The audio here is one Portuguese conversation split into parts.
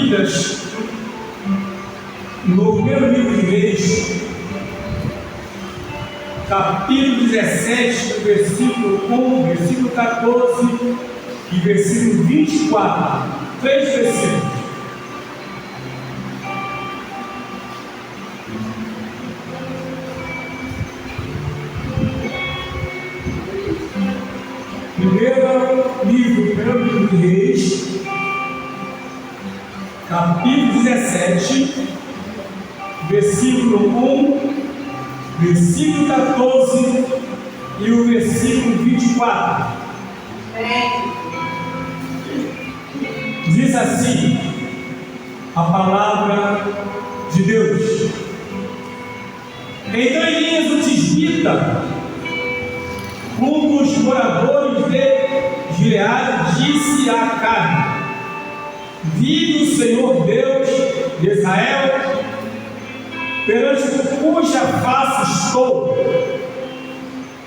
Bíblias no primeiro livro de Reis, capítulo 17, versículo 1, versículo 14 e versículo 24. 3 versículos. Primeiro livro de Reis, capítulo 17, versículo 1, versículo 14 e o versículo 24. Diz assim a palavra de Deus: Então Elias, o tisbita, um dos moradores de Gileade, disse a Acabe: Vive o Senhor Deus de Israel, perante cuja face estou,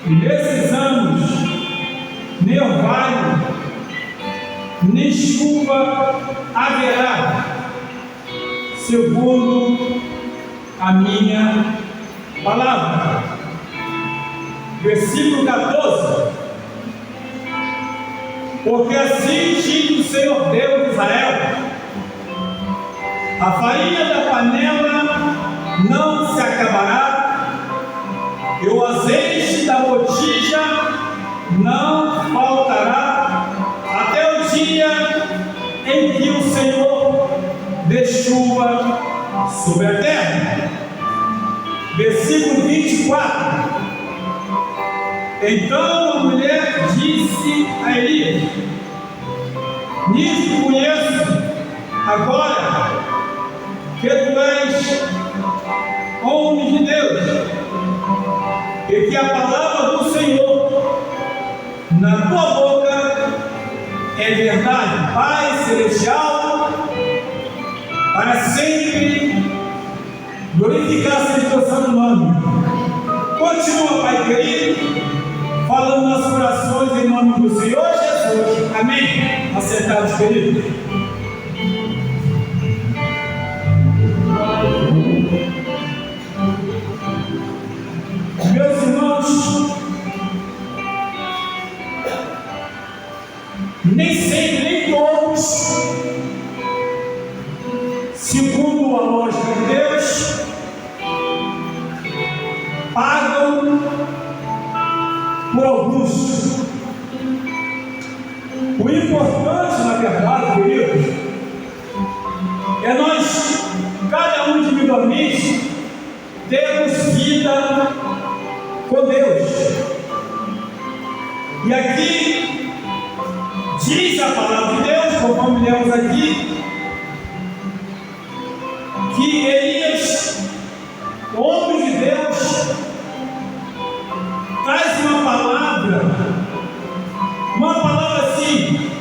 e nesses anos nem orvalho, nem chuva haverá, segundo a minha palavra. Versículo 14: Porque assim diz o Senhor Deus de Israel: a farinha da panela não se acabará, e o azeite da botija não faltará, até o dia em que o Senhor dê chuva sobre a terra. Versículo 24: Então a mulher disse a Elias: Nisso conheço agora que tu és homem de Deus, e que a palavra do Senhor na tua boca é verdade. Pai celestial, para sempre glorificar seja o teu santo nome. Continua, Pai querido, falando nas orações em nome do Senhor Jesus. Amém? Acertados, queridos? Meus irmãos, nem sempre, nem todos, segundo a lógica de Deus, pagam por alguns. O importante, na verdade, queridos, é nós, cada um individualmente, termos vida com Deus. E aqui diz a palavra de Deus, conforme lemos aqui, que Elias, homem de Deus, traz uma palavra assim,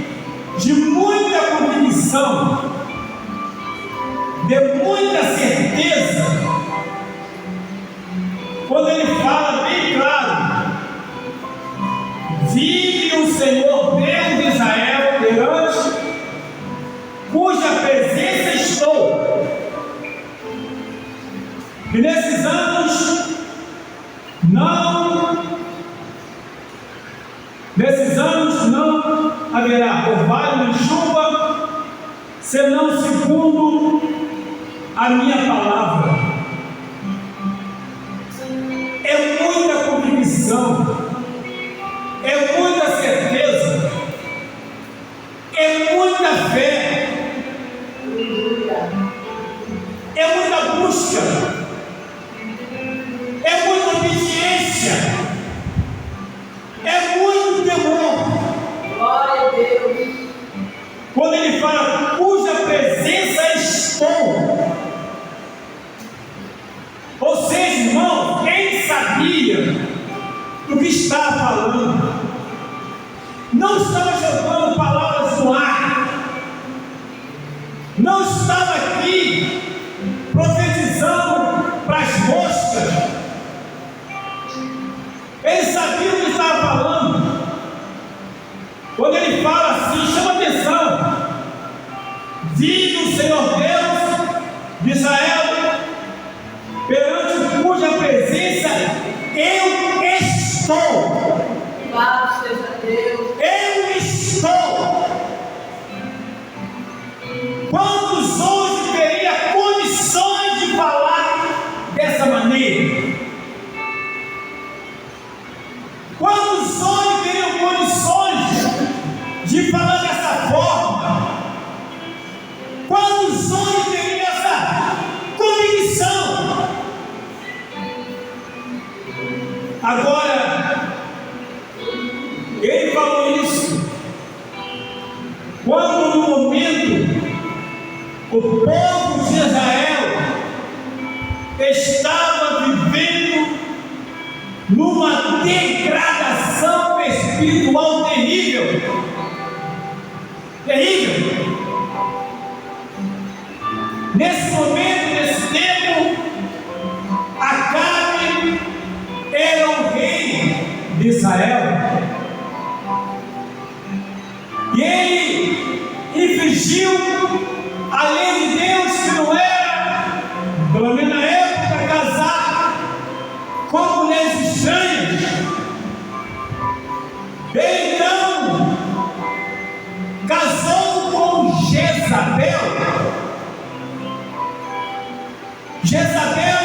de muita convicção, de muita certeza, quando ele fala bem claro: vive o Senhor Deus de Israel, perante cuja presença estou, e nesses anos não haverá orvalho nem chuva, senão segundo a minha palavra. É muita convicção, é muita certeza, é muita fé, é muita busca, é muita obediência, é muito temor. Glória a Deus. Quando ele fala cuja presença estou, ou seja, irmão, quem sabia do que estava falando, não estava jogando palavras no ar, não estava aqui profetizando para as moscas. Ele sabia o que estava falando. Quando ele fala assim, chama atenção: vive o Senhor Deus de Israel, perante cuja presença eu estou. Louvado seja Deus. Eu estou. Quantos hoje teria condições de falar dessa maneira? Quantos hoje teriam condições de falar dessa forma? Quantos hoje teriam essa convicção? Agora, ele falou isso quando no momento o povo de Israel estava vivendo numa degradação espiritual terrível. Terrível. Nesse momento, nesse tempo, Acabe era o rei de Israel. E ele infringiu a lei de Deus, que não era, pelo menos na época, casar com mulheres estranhas. Ele então casou com Jezabel. Jezabel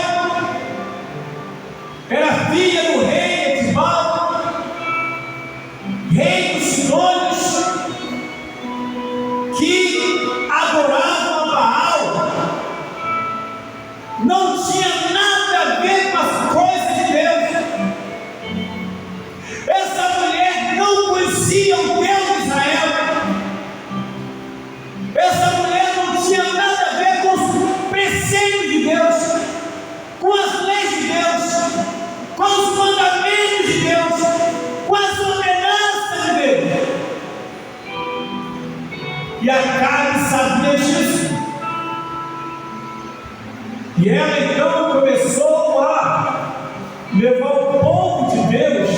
era filha do rei Etibal, rei dos Sidônios, que adoravam a Baal. Não tinha nada a ver com as coisas de Deus. Essa mulher não conhecia o Deus de Israel. Essa mulher não tinha nada a ver com os preceitos de Deus, com as leis de Deus, com os mandamentos de Deus, com as ordenanças de Deus. E Acabe sabia disso. E ela então começou a levar o povo de Deus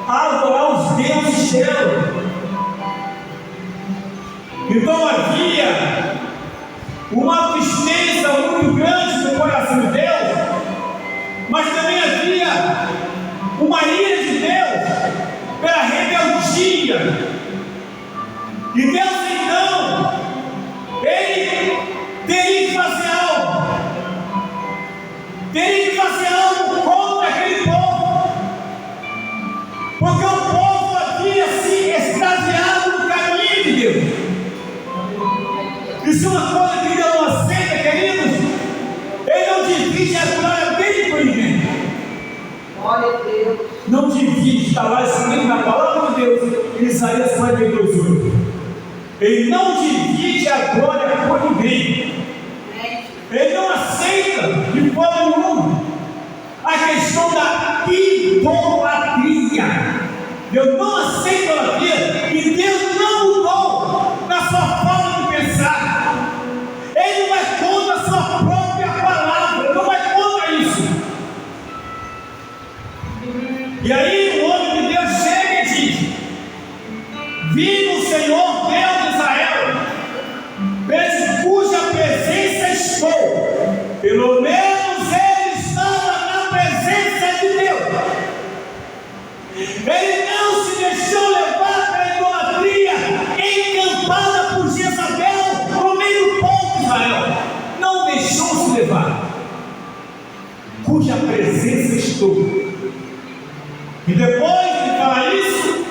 a adorar os deuses dela. Então havia uma tristeza muito grande no coração de Deus, mas também havia uma ira de Deus pela rebeldia. E Deus então, ele teria que fazer algo. Teria que fazer algo contra aquele povo, porque o povo havia se extraviado no caminho de Deus. Isso é uma coisa que Deus não aceita, queridos. Ele não divide a glória dele com ninguém. Glória a Deus. Não divide, está lá escrito na palavra de Deus, em Isaías 42:8. Ele não divide a glória com ninguém. Ele não aceita de forma nenhuma a questão da idolatria. Deus não aceita a idolatria e Deus não mudou na sua forma de pensar. Ele não vai contra a sua própria palavra, não vai contra isso. E aí o homem de Deus chega e diz: viva o Senhor Deus de Israel, cuja presença estou. Pelo menos ele estava na presença de Deus. Ele não se deixou levar pela idolatria encantada por Jezabel no meio do povo de Israel. Não deixou se levar. Cuja presença estou. E depois de falar isso,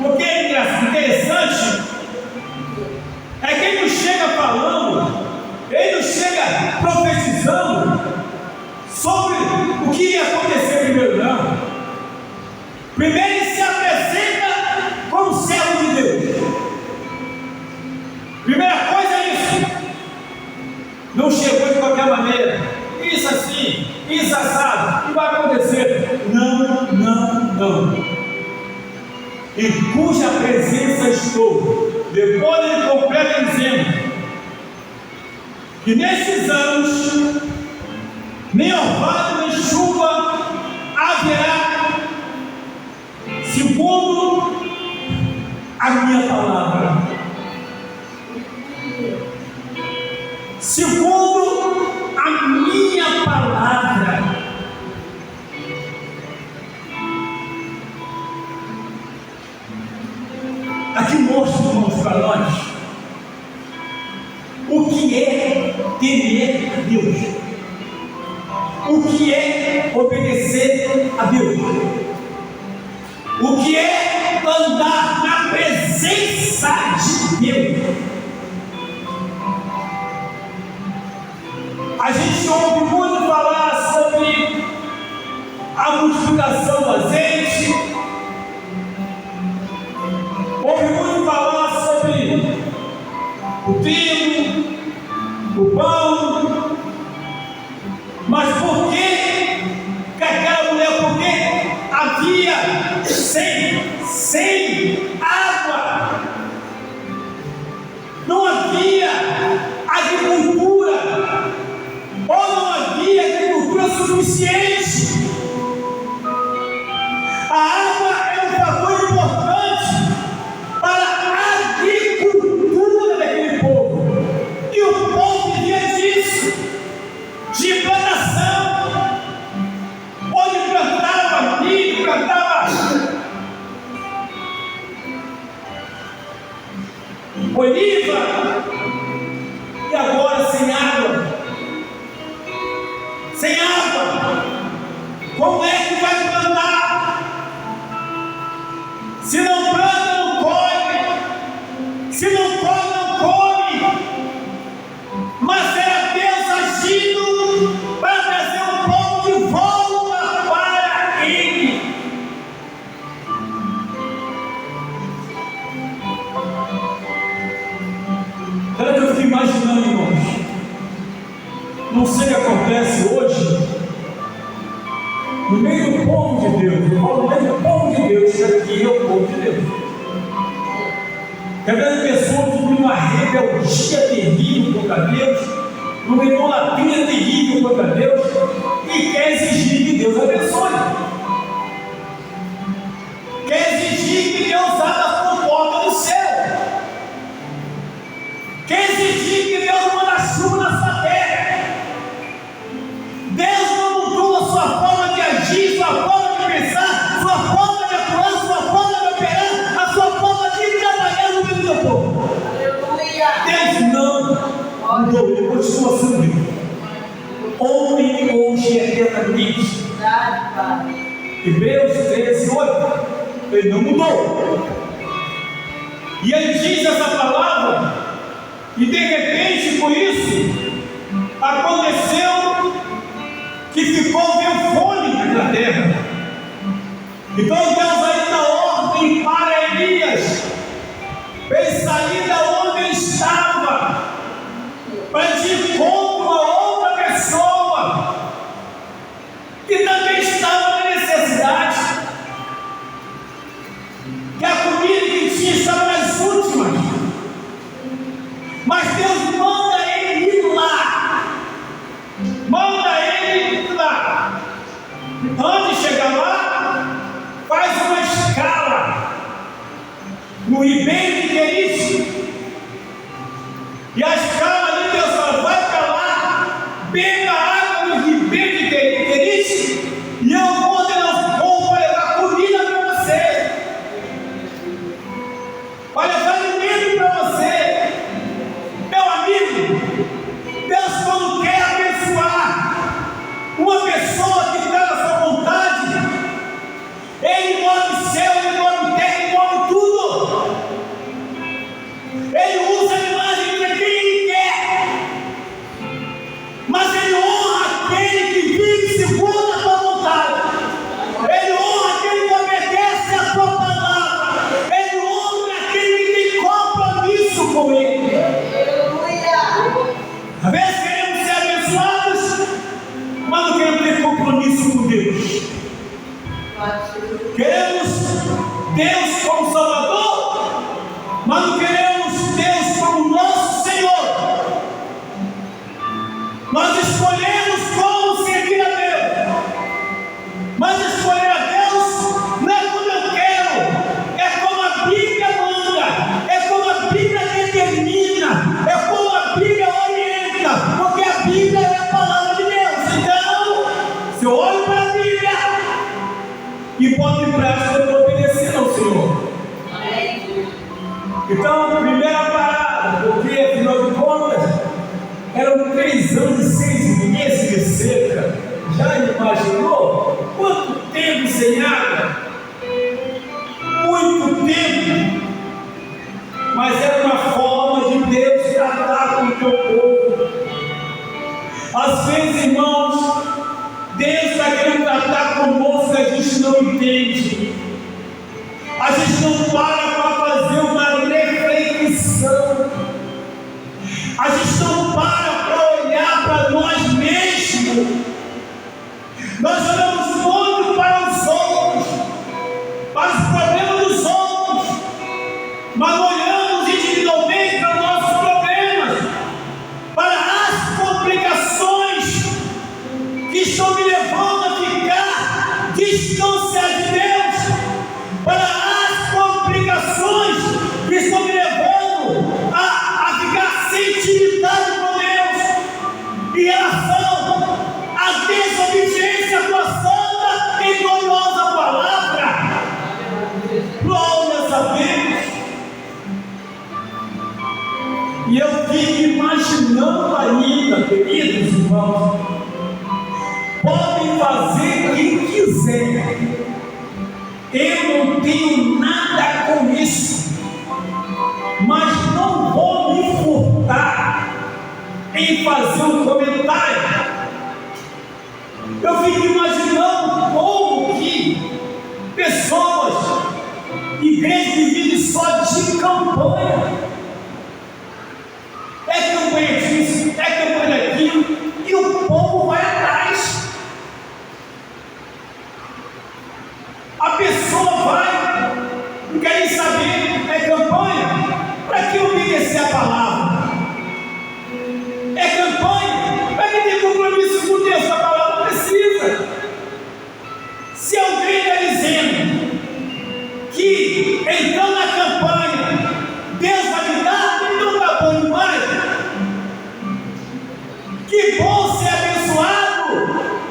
o que é interessante é que ele não chega falando, ele não chega profetizando sobre o que ia acontecer primeiro, não. Primeiro ele se apresenta como servo de Deus. Primeira coisa é isso. Não chegou de qualquer maneira. Isso assim, isso assado, e vai acontecer. Não, não, não. E cuja presença estou. Depois ele completa dizendo que nesses anos nem orvalho nem chuva haverá, segundo a minha palavra. segundo a minha palavra. Aqui mostra, irmãos, para nós o que é temer a Deus, o que é obedecer a Deus, o que é andar na presença de Deus. A gente ouve muito falar sobre a multiplicação do azeite, ouve muito falar sobre o trigo, o pão, mas por que aquela mulher, porque havia sem água, não havia agricultura, ou não havia agricultura suficiente. A água é um fator importante para a agricultura daquele povo, e o povo vivia disso, de plantação, onde plantava milho, plantava oliva, e agora sem água. Sem água, como é que vai plantar? Se não planta, não colhe. Se não colhe, não come. Mas era Deus agindo para trazer o povo de volta para Ele. Será que eu fico imaginando, irmãos? Não sei o que acontece hoje no meio do povo de Deus. Eu falo no meio do povo de Deus, que aqui é o povo de Deus. Cada pessoa que tem uma rebeldia terrível contra Deus, uma idolatria terrível contra Deus, e quer exigir que Deus abençoe. Quer exigir que Deus abra a porta do céu. Quer exigir que Deus manda chuva na sua terra. Deus não mudou a sua forma de agir, sua forma de pensar, sua forma de atuar, sua forma de operar, a sua forma de trabalhar no meio do povo. Deus não mudou, Ele continua sendo homem hoje eternamente. Hebreus 13:8. Ele não mudou. E Ele diz essa palavra, e de repente, por isso, aconteceu que ficou fome naquela terra. Então Deus aí dá ordem para Elias, para ele sair da onde ele estava, para ir contra uma outra pessoa que também estava na necessidade, que a comida que tinha estava nas últimas. Mas Deus manda ele ir lá. Manda ele lá. Antes de chegar lá, faz uma escala no ribeiro de Querite. E a escala ali, Deus fala: vai para lá, beba água no ribeiro de Querite, e eu vou ordenar o povo para levar comida para você, para levar alimento para você. Meu amigo, Deus, quando quer abençoar uma pessoa que está na sua vontade, Ele move céu, Ele move terra, Ele move tudo. Ele usa a imagem para quem Ele quer, mas Ele honra aquele que vive segundo a sua vontade. Ele honra aquele que obedece a sua palavra. Ele honra aquele que tem compromisso com Ele. Às vezes queremos ser abençoados, mas não queremos ter compromisso com Deus. Queremos Deus como Salvador, mas não queremos Deus como nosso Senhor. Nós escolhemos como servir a Deus, mas escolher a Deus não é como eu quero, é como a Bíblia manda, é como a Bíblia determina, é como a Bíblia orienta. 3 anos e 6 meses de seca. Já imaginou quanto tempo sem água? Muito tempo. Mas era uma forma de Deus tratar com o teu povo. Às vezes, irmãos, Deus está querendo tratar conosco, a gente não entende. A gente não para fazer uma reflexão. A gente não para olhar para nós mesmos. Nós olhamos muito para os outros, para os problemas dos outros, mas não olhamos individualmente para nossos problemas, para as complicações que estão me levando a ficar distanciado de Deus, para as complicações que estão me levando a ficar sentimentado com Deus em relação à desobediência à tua santa e gloriosa palavra. Glórias a Deus. E eu fico imaginando ainda, queridos irmãos, podem fazer o que quiser, eu não tenho nada com isso, mas não vou me furtar em fazer um comentário. Eu fico imaginando como que pessoas, igrejas vivem só de campanha. É campanha disso, é campanha daquilo, e o povo vai atrás. A pessoa vai, não quer nem saber, é campanha, para que obedecer a palavra? É campanha, para que ter compromisso com Deus? A palavra não precisa. Se alguém está dizendo que entrando na campanha Deus vai me dar, então está bom demais. Que bom ser abençoado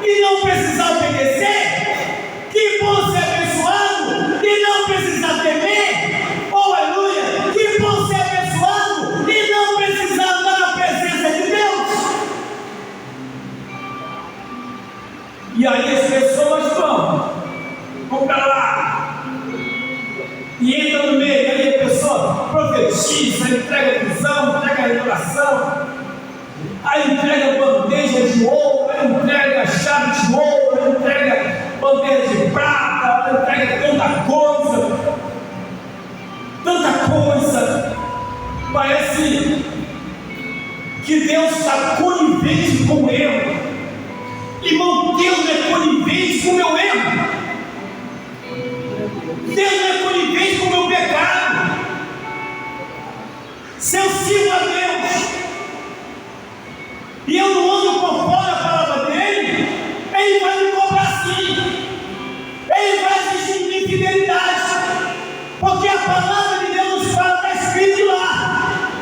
e não precisar obedecer. Que bom ser abençoado e não precisar temer. Oh, aleluia. Que bom ser abençoado e não precisar andar na presença de Deus. E aí as pessoas vão para lá e entram no meio. E aí a pessoa profetiza, entrega visão, entrega revelação, aí entrega bandeja de ouro, aí entrega chave de ouro, aí entrega bandeja de prata, aí entrega tanta coisa. Parece que Deus está conivente com o erro. Irmão, Deus não é conivente com o meu erro. Deus não é conivente com o meu pecado. Se eu sigo a Deus e eu não ando conforme a palavra dele, ele vai me cobrar sim. Ele vai exigir infidelidade, porque a palavra de Deus nos fala, está escrito lá,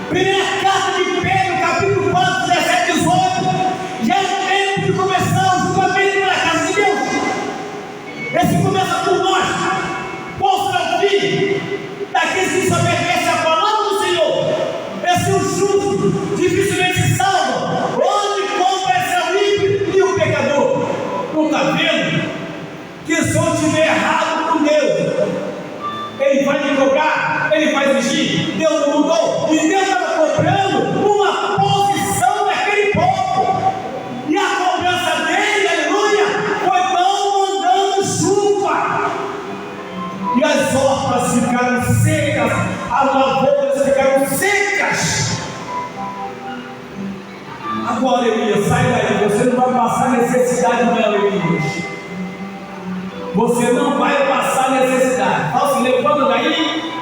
primeira carta de Pedro, capítulo 4, 17, 18. Já é tempo de começar o julgamento na casa de Deus. Esse começa por nós. Qual será o fim daqueles que se obedecem à palavra do Senhor? Esse é o justo, dificilmente se salva. Onde compra o ímpio e o pecador? Não está vendo que se eu estiver errado com Deus, ele vai me cobrar, ele vai exigir. Deus não mudou, e Deus estava cobrando uma posição daquele povo, e a cobrança dele, aleluia, foi não mandando chuva, e as hortas ficaram secas, as lavouras ficaram secas. Agora, Elias, sai daí, você não vai passar necessidade não, Elias. Você não vai passar necessidade. Então, se levanta daí,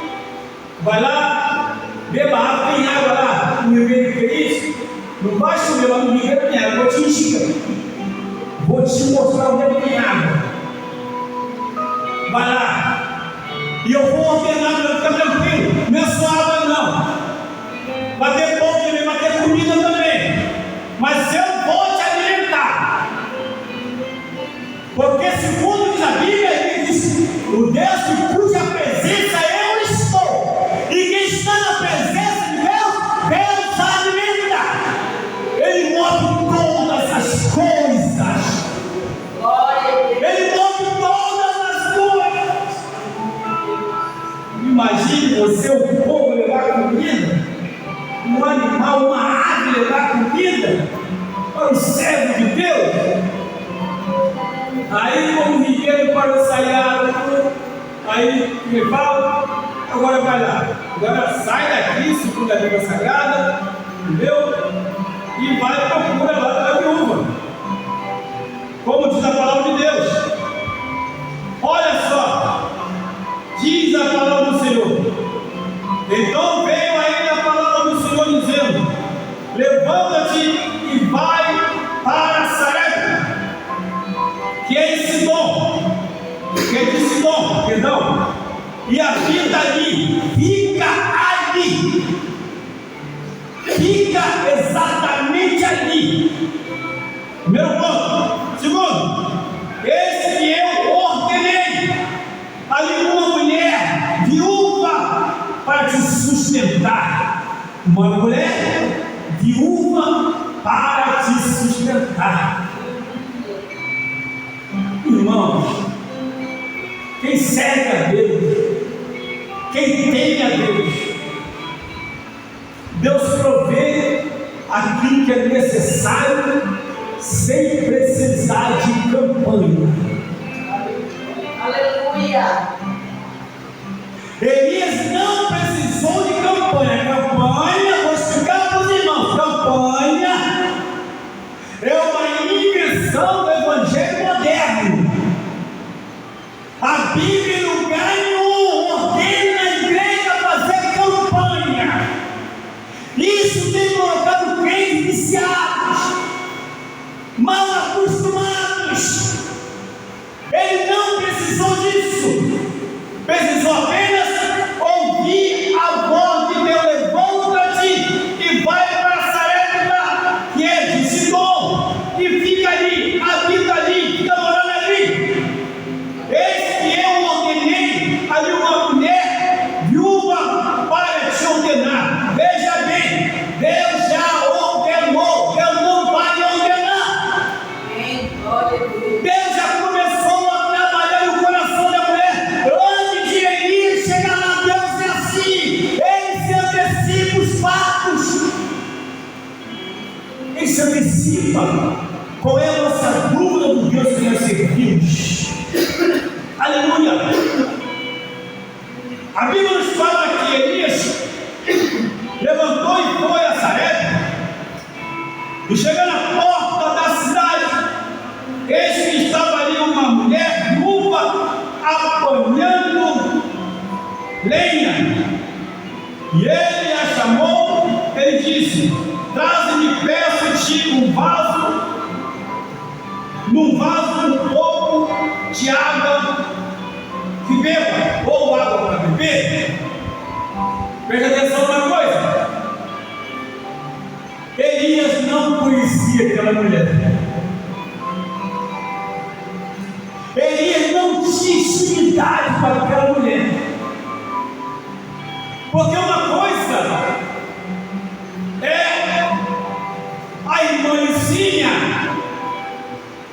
vai lá, beba água, tem água lá no Ribeiro Feliz. Não vai chover lá no Ribeiro, tem água, vou te encher. Vou te mostrar onde é que tem água. Vai lá. E eu vou ordenar, não fica tranquilo. Não é só água, não. Vai ter pão também, vai ter comida também. Mas eu vou te alimentar. Porque segundo diz a Bíblia, ele diz, o Deus de cuja presença eu estou. E quem está na presença de Deus, Deus alimenta. Ele move coisas. Glória a Deus. Ele move todas as coisas. Imagine você, um povo levar comida, um animal, uma ave levar comida para o servo de Deus. Aí, como ninguém para sair água, aí me fala, agora vai lá, agora sai daqui, segundo a Bíblia Sagrada, entendeu? E vai procura lá da viúva, como diz a palavra de Deus. Olha só, diz a palavra do Senhor. Então veio a ele a palavra do Senhor dizendo: levanta-te e vai para Sarepta, que é em Sidom, que é de Sidom, perdão, e habita ali, fica exatamente ali. Primeiro ponto. Segundo, esse que eu ordenei ali uma mulher viúva para te sustentar. Uma mulher viúva para te sustentar. Irmãos, quem serve a Deus, quem tem a Deus, Deus provê aquilo que é necessário sem precisar de campanha. Aleluia. Elias não precisou de campanha. Vou explicar para os irmãos: campanha é uma inversão do evangelho moderno. A Bíblia, em lugar nenhum, ordena a igreja a fazer campanha. Isso tem colocado crentes viciados, mal acostumados. Ele não precisou disso, precisou apenas ouvir a voz de Deus: levanta-te e vai para Sarepta, que é de Sidom, e fica ali, habita ali, fica morando ali. Eis que eu ordenei ali uma mulher viúva para te ordenar. Veja bem, Deus já ordenou, Deus não vai ordenar. Amém. Glória a Deus. Deus já começou a trabalhar no coração da mulher. Antes de Elias chegar lá, Deus é assim. Ele se antecipa os fatos. Ele se antecipa. Qual é a nossa dúvida do Deus que nós servimos? Aleluia! A Bíblia nos fala que Elias levantou e foi a Sarepta, e chegando à porta da cidade, eis que estava ali uma mulher viúva apanhando lenha. E ele a chamou, ele disse: traze-me, peço-te, num vaso um pouco de água que beba, ou água para beber. Preste atenção numa coisa: Elias não conhecia aquela mulher. Elias não tinha intimidade para aquela mulher. Porque uma coisa é a irmã Licinha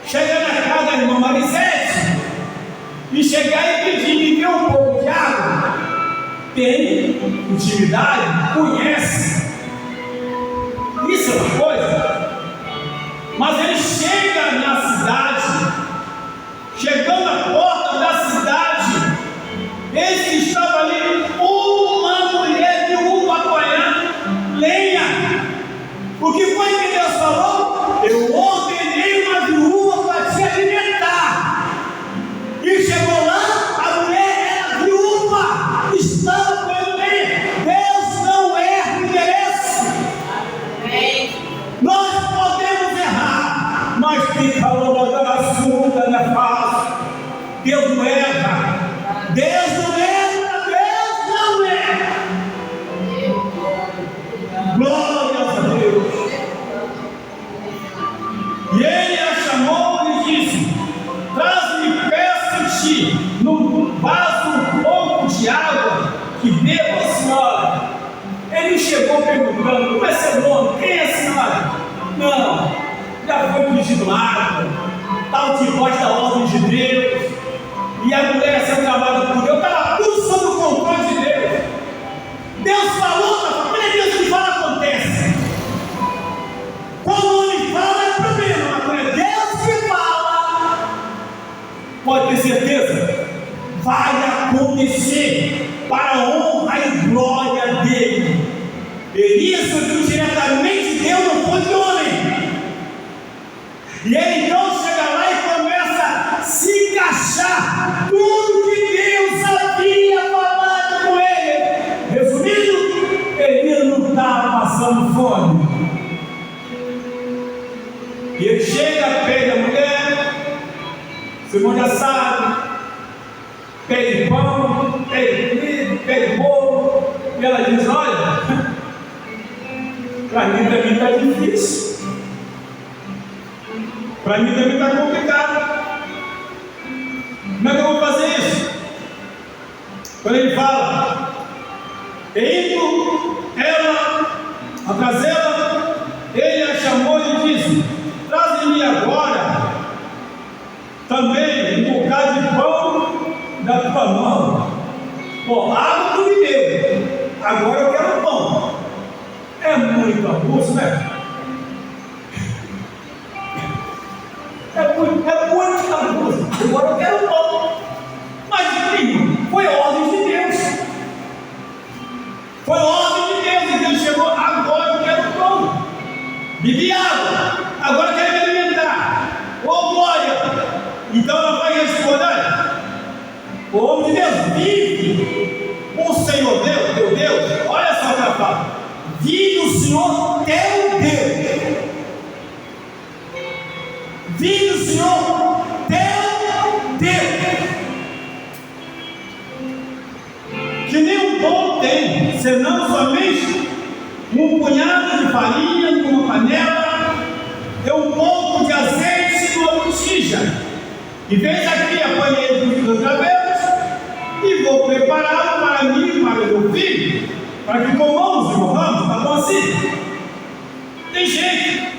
chegar na casa da irmã Marisete e chegar e pedir: me dê um pouco de água. Tem intimidade, conhece. Isso é uma coisa. Mas ele chega na cidade, chegando à porta da cidade, eis que estava ali uma mulher viúva apanhando lenha. O que foi que Deus falou? Eu ordenei uma viúva para te alimentar. E chegou lá, a mulher era viúva, estava apanhando lenha. Deus não erra o endereço. Nós podemos errar, mas quem falou da assunto não é fácil. Deus não erra. Deus não erra. Deus não erra. Glória a Deus. E ele a chamou e disse: traz-me, peço-te, num vaso um pouco de água que beba, senhora. Ele chegou perguntando: como é seu nome? Quem é a senhora? Não, já foi pedindo água, estava debaixo da ordem de Deus, e a mulher sendo chamada por Deus, estava tudo sob o controle de Deus. Deus falou para a família, Deus que fala, acontece. Quando o homem fala, é problema, mas quando é Deus que fala, pode ter certeza, vai acontecer para a honra e glória dele. Elias foi diretamente de Deus, não foi de homem. E ele então chega lá e começa a se encaixar tudo que Deus havia falado com ele. Resumindo, Elias não estava passando fome. E ele chega, pede a mulher, seu irmão já sabe, pede pão, pede comida, pede bolo, e ela diz: olha, para mim também está difícil. Para mim também está complicado. Como é que eu vou fazer isso? Quando ele fala, indo ela atrás dela, ele a chamou e disse: traze-me agora também um bocado de pão da tua mão. Bom, água tu me deu, agora eu quero pão. É muito abuso, né? É muito abuso. Agora eu quero pão. Mas, filho, foi ordem de Deus. Foi ordem de Deus. E Deus chegou, agora eu quero pão. Bebi água, agora eu quero me alimentar. Ô glória! Então ela vai responder: o homem de Deus vive. O Senhor Deus, teu Deus, olha só o que ela fala: vive o Senhor teu Deus. Vive o Senhor teu Deus, que nem um pão tem, senão somente um punhado de farinha numa panela e um pouco de azeite numa botija. E vem aqui, apanhei dos meus cabelos e vou prepará-lo para mim e para o meu filho, para que comamos e morramos. Tá bom assim? Tem jeito.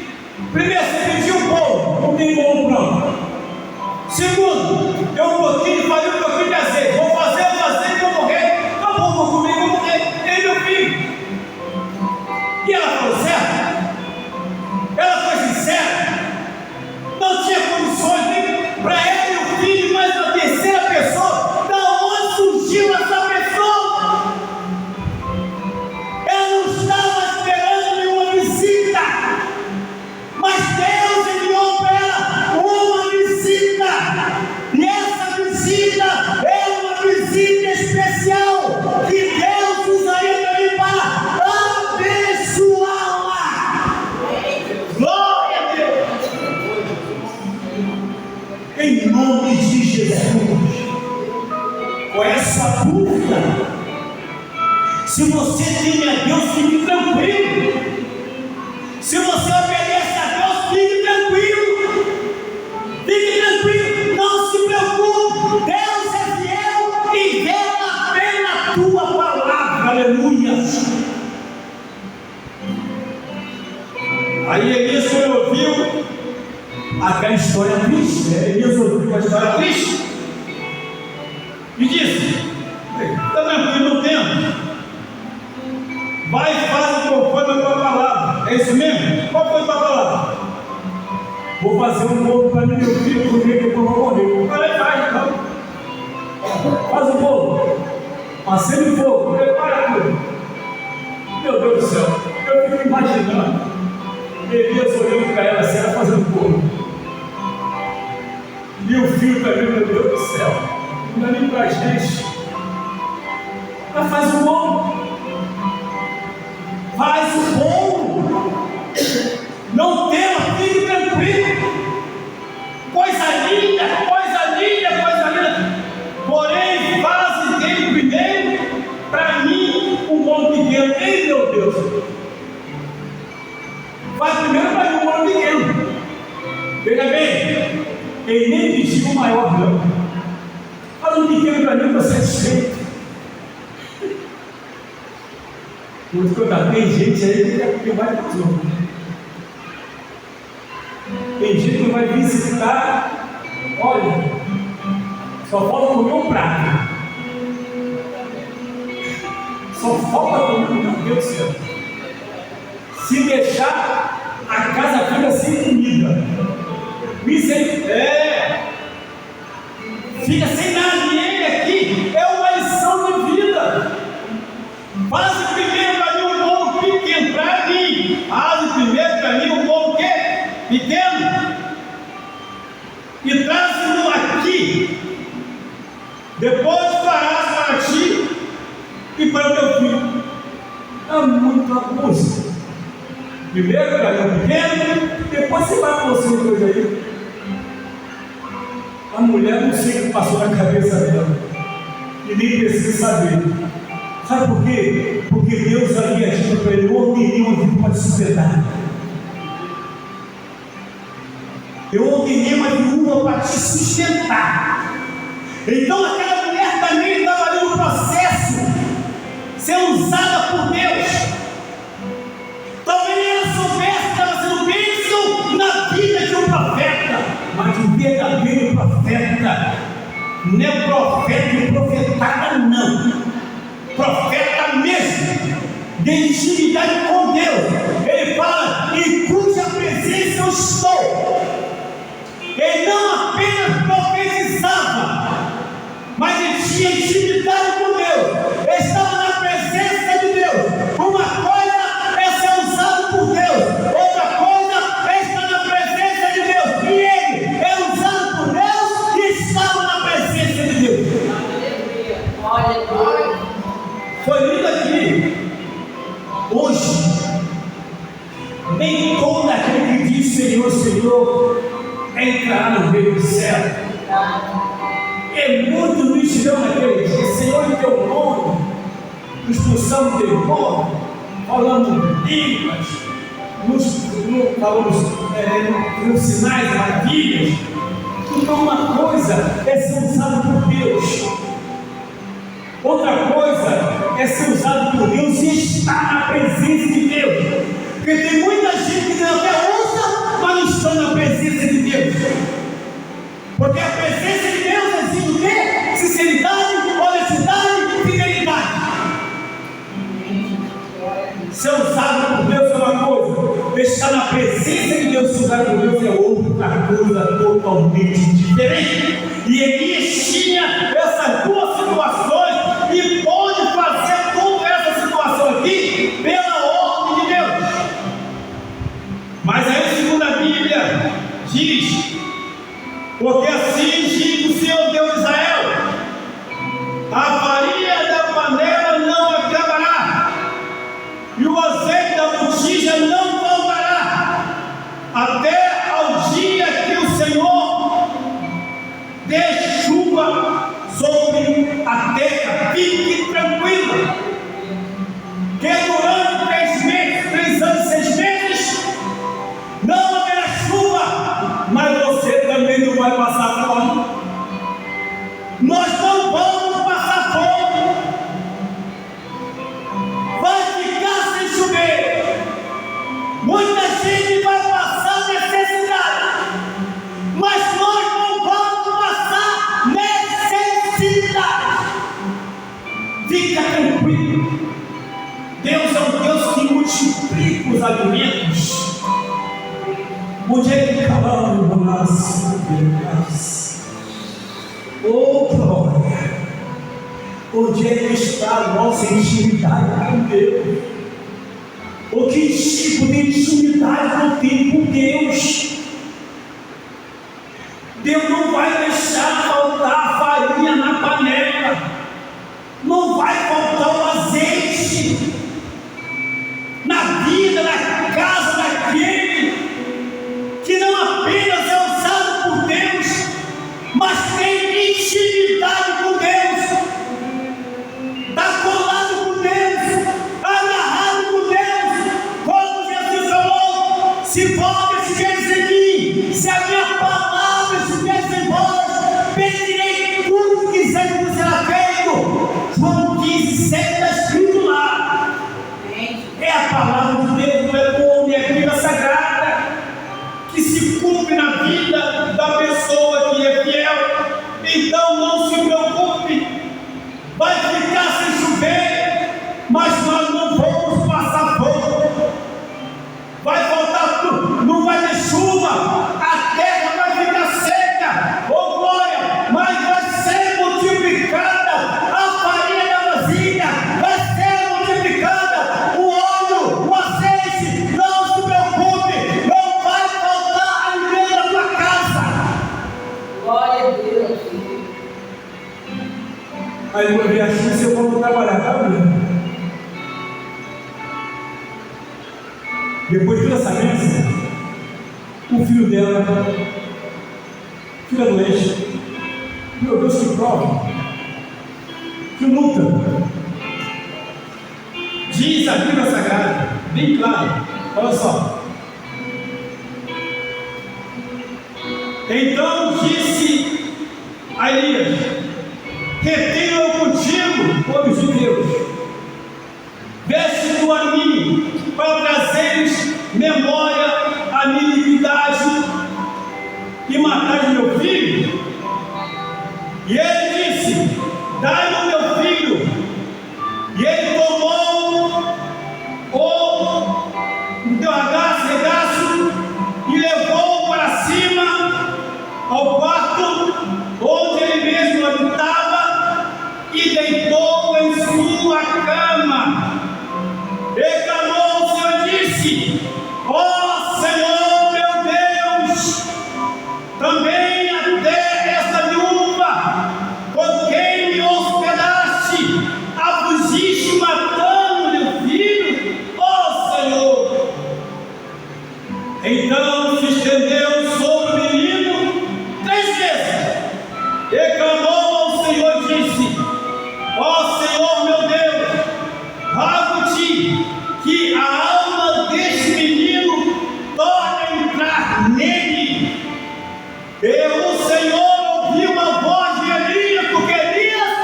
Primeiro, você pediu um bolo, não tem bolo pronto. Segundo, deu um pouquinho de farinha, um pouquinho de azeite. Vou fazer o azeite, vou morrer. Tá bom, vou comer, vou morrer. Ei, meu filho. E ela falou certo? Ela foi sincera? Não tinha condições nem para ela e o filho, mas uma terceira pessoa. Da onde surgiu essa pessoa? Ela não estava esperando nenhuma visita, mas Deus enviou para ela uma visita. E essa visita é uma visita especial que Deus usaria também para abençoá-la. Glória a Deus. Em nome de Jesus. Com essa dúvida, se você teme a Deus, fique tranquilo. Se você obedece a Deus, fique tranquilo. Fique tranquilo, não se preocupe. Deus é fiel e vela pela tua palavra. Aleluia. Aí Elias, quando ouviu aquela história triste, Elias ouviu uma história triste e disse: está tranquilo, não tempo. Vai e faz conforme a tua palavra. É isso mesmo? Qual foi a tua palavra? Vou fazer um bolo para mim, meu filho, comer, que eu vou morrer. Faz então. Faz o bolo. Acende o fogo. Prepara tudo. Meu Deus do céu. Eu fico imaginando Elias olhando para ela, assim, ela fazendo bolo. E o filho também, meu Deus do céu. Não dá nem para a gente. Ela faz o bolo. Faz o bolo. Não tema, fique tranquilo. Coisa linda, coisa linda, coisa linda. Porém, faze dele primeiro para mim um bolo pequeno. Ei, meu Deus. Faz primeiro para mim um bolo pequeno. Veja bem, ele nem pediu o maior, não. Faz um pequeno para mim, eu estou satisfeito. Porque tem gente aí que vai para os outros. Tem gente que vai visitar, olha, só falta comer um prato. Só falta comer, meu Deus do céu. Se deixar, a casa fica sem comida. Fica sem nada. E ele aqui é uma lição de vida. Faça primeiro para mim um bolo pequeno, para mim. Faça primeiro para mim um bolo pequeno. E traz-no aqui. Depois farás para ti e para o teu filho. É muita coisa. Primeiro para mim pequeno, depois você vai para você coisa aí. A mulher não sei o que passou na cabeça dela. E nem precisa saber. Sabe por quê? Porque Deus havia dito para ele: eu ordenei uma vida para te sustentar. Eu ordenei uma viúva para te sustentar. Então aquela mulher também estava ali no processo, sendo usada por Deus. Talvez ela soubesse que estava sendo bênção na vida de um profeta, mas um verdadeiro profeta, não é profeta e profetada, não. Profeta mesmo, de intimidade com Deus. Ele fala: em cuja presença eu estou. Ele não apenas profetizava, mas ele tinha intimidade com Deus. Ele estava na presença de Deus. Uma coisa é ser usado por Deus, outra coisa é estar na presença de Deus. E ele é usado por Deus e estava na presença de Deus. Aleluia. Foi lindo aqui. Hoje, nem todo aquele que diz Senhor, Senhor, entrará no reino do céu. E muitos nos dirão naquele dia: Senhor, em teu nome, expulsamos demônio, falamos línguas, falamos nos sinais, maravilhas. Então, uma coisa é ser usado por Deus, outra coisa é ser usado por Deus e estar na presença de Deus. Porque tem muita gente que até usa, mas não está na presença de Deus. Porque a presença de Deus exige o quê? Sinceridade, honestidade, fidelidade. Ser usado por Deus é uma coisa, estar na presença de Deus, ser usado por Deus é outra coisa totalmente diferente. E Elias tinha essas duas situações e pode fazer toda essa situação aqui pela ordem de Deus. Mas aí, segundo a Bíblia, diz: porque assim diz o Senhor Deus de Israel: a farinha da panela não acabará, e o azeite da botija não faltará, até ao dia que o Senhor dê chuva sobre a terra. Fique tranquila, que durante 3 meses, 3 anos, 6 meses, não haverá chuva, mas você também não vai passar fome. Nós não vamos passar fome. Vai ficar sem chover. Muita gente vai passar necessidade, mas nós não vamos passar necessidade. Fica tranquilo. Deus é um Deus que multiplica os alimentos. Onde é que calaram o nosso Deus? Oh glória! Onde é que está a nossa intimidade com Deus? O que tipo de intimidade eu tenho com Deus? Deus não vai deixar faltar a farinha na panela, não vai faltar o azeite na vida, na casa daquele que não apenas é usado por Deus, mas tem intimidade com Deus, está colado com Deus, agarrado com Deus. Como Jesus falou: se vós estiveres em mim, se a minha palavra estiver em vós, pedirei tudo que quiser que será feito. João 15:7 está escrito lá. É a palavra de Deus, não é o homem, é a Bíblia Sagrada, que se cumpre na Vai ficar sem chover, mas nós não vamos passar fome. Vai faltar tudo, não vai ter chuva, a terra vai ficar seca, oh glória, mas vai ser multiplicada a farinha da vasilha, vai ser multiplicada o óleo, o azeite. Não se preocupe, não vai faltar alimento na tua casa. Glória a Deus. Aí eu vi assim, se eu vou trabalhar, tá vendo? Depois de toda essa bênção, o filho dela, filha doente, meu Deus, que prova, que luta. Diz a Bíblia Sagrada, bem claro, olha só. Então disse a Elias: retenho eu contigo, homens de Deus, veste-tu a mim, para trazeres memória à minha iniquidade e matares meu filho? E ele disse: dai-me o meu filho. E ele tomou o teu regaço e levou para cima ao quarto onde ele mesmo habitava e deitou em sua cama. E clamou ao Senhor e disse: ó Senhor meu Deus, também até esta viúva com quem me hospedaste afligiste matando meu filho, ó Senhor. Então se estendeu sobre o menino 3 vezes e clamou ao Senhor e disse: ó Senhor meu Deus, rogo-te que a alma deste menino torne a entrar nele. E o Senhor ouviu a voz de Elias, porque Elias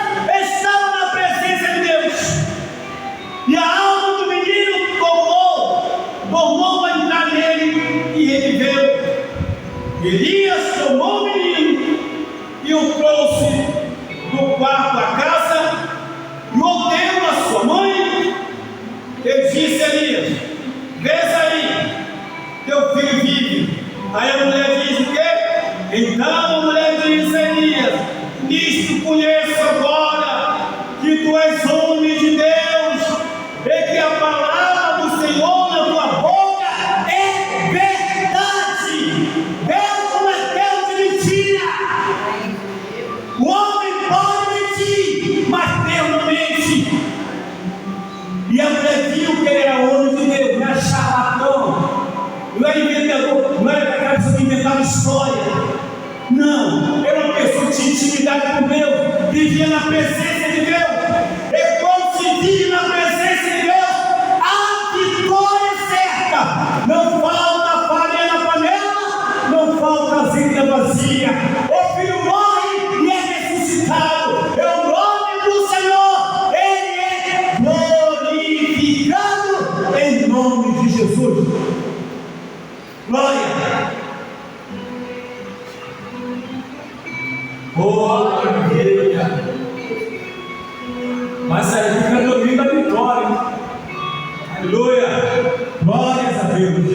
estava na presença de Deus. E a alma do menino tornou a entrar nele e ele veio. Elias tomou o menino e o trouxe do quarto da casa e o deu à sua mãe. Ele disse a Elias: vês aí, teu filho vive. Aí a mulher diz: o quê? Então a mulher disse a Elias: nisto conheço agora que tu és homem de Deus e que a palavra do Senhor na tua boca é verdade. Deus não é Deus de mentira. O homem pode mentir, mas Deus não mente. E a mulher viu que ele era homem de Deus, não era charlatão, não era inventador, não era aquela pessoa que inventava história. Não, era uma pessoa que tinha intimidade com Deus, vivia na presença de Deus. E quando se vive na presença de Deus, a vitória é certa. Não falta farinha na panela, não falta azeite na vasilha. O filho morre e é ressuscitado. É o nome do Senhor, ele é glorificado em nome de Jesus. Glória. Aleluia. Mas aí fica dormindo a vitória. Aleluia. Glórias a Deus.